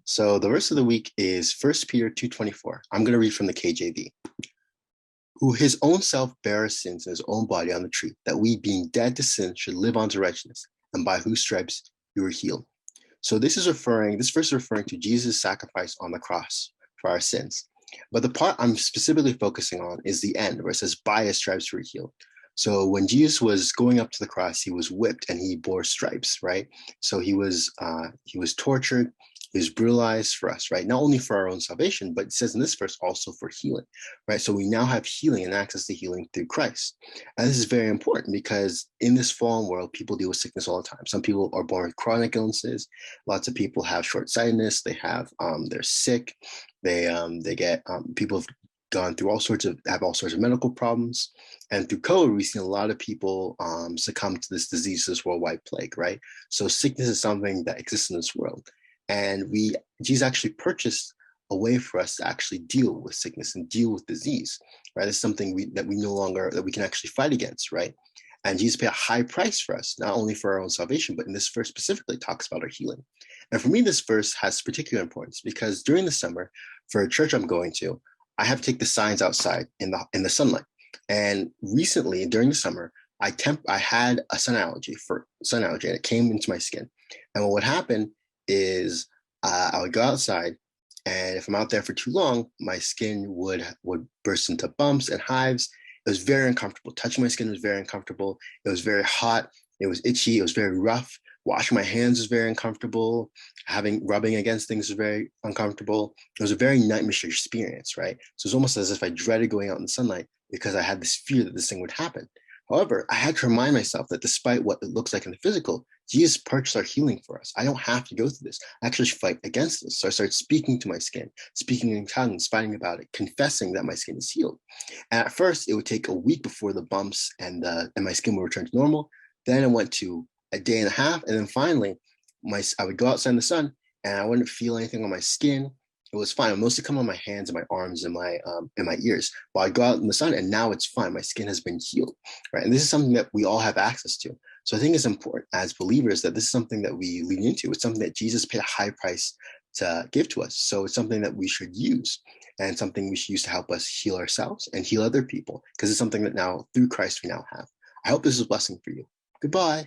So the verse of the week is 1 Peter 2:24. I'm going to read from the KJV. Who his own self bare our sins in his own body on the tree, that we being dead to sin should live unto righteousness, and by whose stripes you were healed. So this verse is referring to Jesus' sacrifice on the cross for our sins. But the part I'm specifically focusing on is the end, where it says, by his stripes you were healed. So when Jesus was going up to the cross, he was whipped and he bore stripes, right? So he was tortured, he was brutalized for us, right? Not only for our own salvation, but it says in this verse also for healing, right? So we now have healing and access to healing through Christ. And this is very important because in this fallen world, people deal with sickness all the time. Some people are born with chronic illnesses. Lots of people have short-sightedness. They have, they're sick. They get, people have gone through have all sorts of medical problems. And through COVID, we've seen a lot of people succumb to this disease, this worldwide plague, right? So sickness is something that exists in this world. And Jesus actually purchased a way for us to actually deal with sickness and deal with disease, right? It's something that we can actually fight against, right? And Jesus paid a high price for us, not only for our own salvation, but in this verse specifically talks about our healing. And for me, this verse has particular importance because during the summer, for a church I'm going to, I have to take the signs outside in the sunlight. And recently, during the summer, I had a sun allergy, and it came into my skin. And what would happen is I would go outside, and if I'm out there for too long, my skin would burst into bumps and hives. It was very uncomfortable. Touching my skin was very uncomfortable. It was very hot. It was itchy. It was very rough. Washing my hands was very uncomfortable. Rubbing against things was very uncomfortable. It was a very nightmarish experience, right? So it's almost as if I dreaded going out in the sunlight because I had this fear that this thing would happen. However, I had to remind myself that despite what it looks like in the physical, Jesus purchased our healing for us. I don't have to go through this. I actually fight against this. So I started speaking to my skin, speaking in tongues, fighting about it, confessing that my skin is healed. And at first, it would take a week before the bumps and my skin would return to normal. Then it went to a day and a half. And then finally, I would go outside in the sun and I wouldn't feel anything on my skin. It was fine. It mostly come on my hands and my arms and my ears. While I go out in the sun, and now it's fine. My skin has been healed, right? And this is something that we all have access to. So I think it's important as believers that this is something that we lean into. It's something that Jesus paid a high price to give to us. So it's something that we should use and something we should use to help us heal ourselves and heal other people because it's something that now through Christ we now have. I hope this is a blessing for you. Goodbye.